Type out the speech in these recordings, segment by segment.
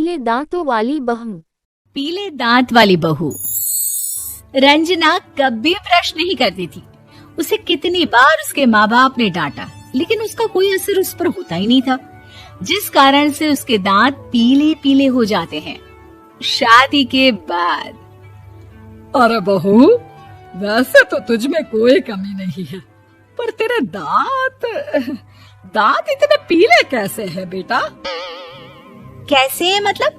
पीले दांतों वाली बहू। पीले दांत वाली बहू। रंजना कभी ब्रश नहीं करती थी। उसे कितनी बार उसके माँ बाप ने डांटा, लेकिन उसका कोई असर उस पर होता ही नहीं था, जिस कारण से उसके दांत पीले पीले हो जाते हैं। शादी के बाद। अरे बहू, वैसे तो तुझ में कोई कमी नहीं है, पर तेरे दांत इतने पीले कैसे हैं बेटा? कैसे मतलब?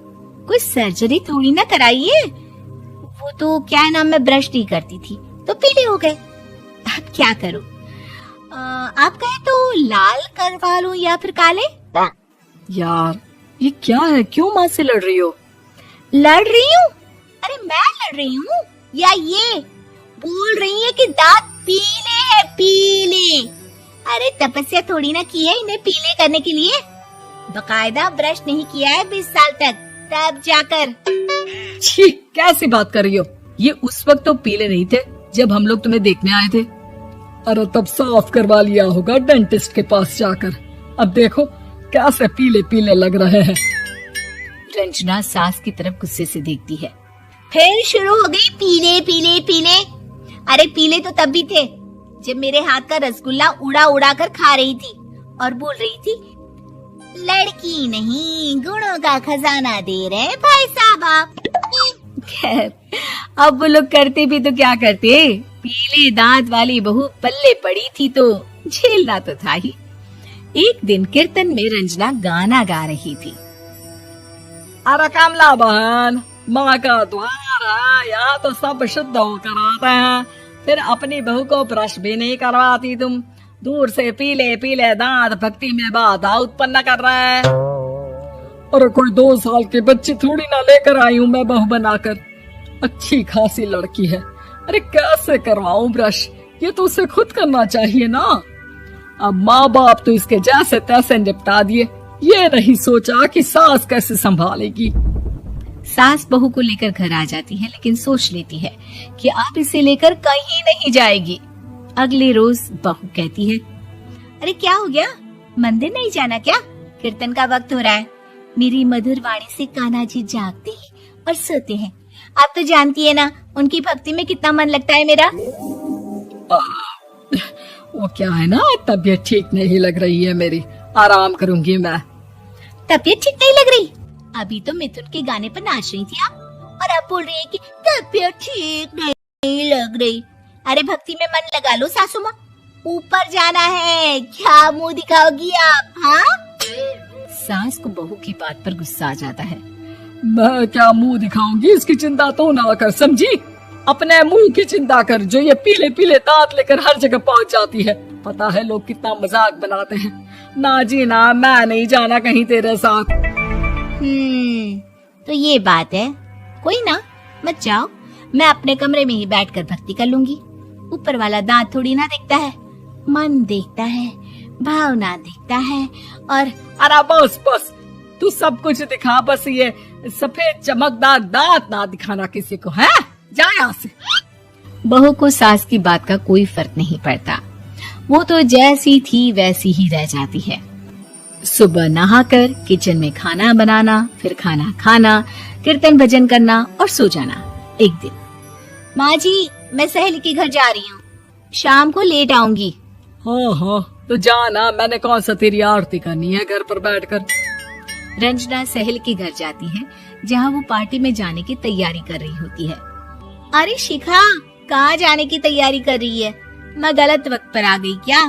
कोई सर्जरी थोड़ी ना कराइए। वो तो क्या नाम, मैं ब्रश नहीं करती थी तो पीले हो गए। अब क्या करूं? आप कहे तो लाल करवा लूं या फिर काले? यार ये क्या है, क्यों माँ से लड़ रही हो? लड़ रही हूँ? अरे मैं लड़ रही हूँ या ये बोल रही है कि दांत पीले हैं, पीले। अरे तपस्या थोड़ी ना की है इन्हें पीले करने के लिए। बकायदा ब्रश नहीं किया है 20 साल तक, तब जाकर। छी, कैसी बात कर रही हो? ये उस वक्त तो पीले नहीं थे जब हम लोग तुम्हें देखने आए थे। अरे तब साफ करवा लिया होगा डेंटिस्ट के पास जाकर। अब देखो कैसे पीले पीले लग रहे हैं। रंजना सास की तरफ गुस्से से देखती है। फिर शुरू हो गई पीले पीले पीले। अरे पीले तो तब भी थे जब मेरे हाथ का रसगुल्ला उड़ा उड़ा कर खा रही थी और बोल रही थी, लड़की नहीं गुणों का खजाना दे रहे भाई साहब आप। खैर, अब वो लोग करते भी तो क्या करते, पीले दांत वाली बहू पल्ले पड़ी थी तो झेलना तो था ही। एक दिन कीर्तन में रंजना गाना गा रही थी। अरे कमला बहन, माँ का द्वार है, यहाँ तो सब शुद्ध होकर आते हैं, फिर अपनी बहू को ब्रश भी नहीं करवाती तुम। दूर से पीले पीले दांत भक्ति में बाधा उत्पन्न कर रहा है। अरे कोई 2 साल के बच्चे थोड़ी ना लेकर आई हूँ मैं बहू बनाकर। अच्छी खासी लड़की है, अरे कैसे करवाऊं ब्रश? ये तो उसे खुद करना चाहिए ना। अब माँ बाप तो इसके जैसे तैसे निपटा दिए, ये नहीं सोचा कि सास कैसे संभालेगी। सास बहू को लेकर घर आ जाती है, लेकिन सोच लेती है कि अब इसे लेकर कहीं नहीं जाएगी। अगले रोज बहू कहती है, अरे क्या हो गया, मंदिर नहीं जाना क्या? कीर्तन का वक्त हो रहा है। मेरी मधुर वाणी से कान्हा जी जागते हैं और सोते हैं। आप तो जानती है ना उनकी भक्ति में कितना मन लगता है मेरा। वो क्या है ना, तबीयत ठीक नहीं लग रही है मेरी, आराम करूंगी मैं। तबीयत ठीक नहीं लग रही? अभी तो मिथुन के गाने पर नाच रही थी आप, और आप बोल रही है कि तबीयत ठीक नहीं लग रही। अरे भक्ति में मन लगा लो सासू माँ, ऊपर जाना है, क्या मुंह दिखाओगी आप? हाँ? सास को बहू की बात पर गुस्सा आ जाता है। मैं क्या मुंह दिखाऊंगी, इसकी चिंता तो ना कर, समझी? अपने मुंह की चिंता कर, जो ये पीले पीले दांत लेकर हर जगह पहुंच जाती है। पता है लोग कितना मजाक बनाते हैं। ना जी ना, मैं नहीं जाना कहीं तेरे साथ। तो ये बात है। कोई ना, मत जाओ, मैं अपने कमरे में ही बैठकर भक्ति कर लूंगी। ऊपर वाला दांत थोड़ी ना देखता है, मन देखता है, भावना देखता है। और अरे बस बस, तू सब कुछ दिखा, बस ये सफेद चमकदार दांत ना दिखाना किसी को, है? जा यहाँ से। बहू को सास की बात का कोई फर्क नहीं पड़ता, वो तो जैसी थी वैसी ही रह जाती है। सुबह नहाकर किचन में खाना बनाना, फिर खाना खाना, कीर्तन भजन करना और सो जाना। एक दिन, माँ जी मैं सहेली के घर जा रही हूँ, शाम को लेट आऊंगी। हाँ हाँ तो जाना, मैंने कौन सा तेरी आरती करनी है घर पर बैठकर। रंजना सहेली के घर जाती है, जहाँ वो पार्टी में जाने की तैयारी कर रही होती है। अरे शिखा, कहाँ जाने की तैयारी कर रही है? मैं गलत वक्त पर आ गई क्या?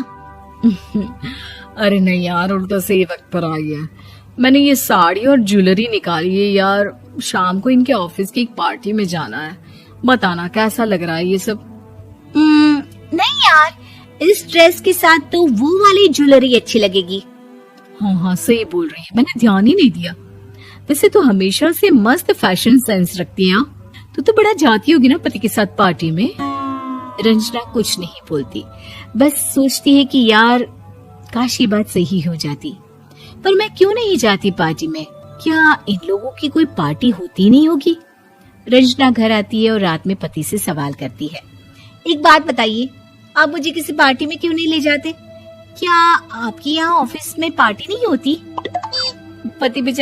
अरे नहीं यार, उल्टा सही वक्त पर आई है। मैंने ये साड़ी और ज्वेलरी निकाली है यार, शाम को इनके ऑफिस की एक पार्टी में जाना है। बताना कैसा लग रहा है ये सब? नहीं यार, इस ड्रेस के साथ तो वो वाली ज्वेलरी अच्छी लगेगी। हाँ हाँ सही बोल रही है, मैंने ध्यान ही नहीं दिया। वैसे तो हमेशा से मस्त फैशन सेंस रखती है। तो बड़ा जाती होगी ना पति के साथ पार्टी में। रंजना कुछ नहीं बोलती, बस सोचती है कि यार काश ये बात सही हो जाती, पर मैं क्यों नहीं जाती पार्टी में? क्या इन लोगों की कोई पार्टी होती नहीं होगी? रंजना घर आती है और रात में पति से सवाल करती है, एक बात बताइए, आप मुझे किसी पार्टी में क्यों नहीं ले जाते? क्या आपकी यहाँ ऑफिस में पार्टी नहीं होती? पति बेचारा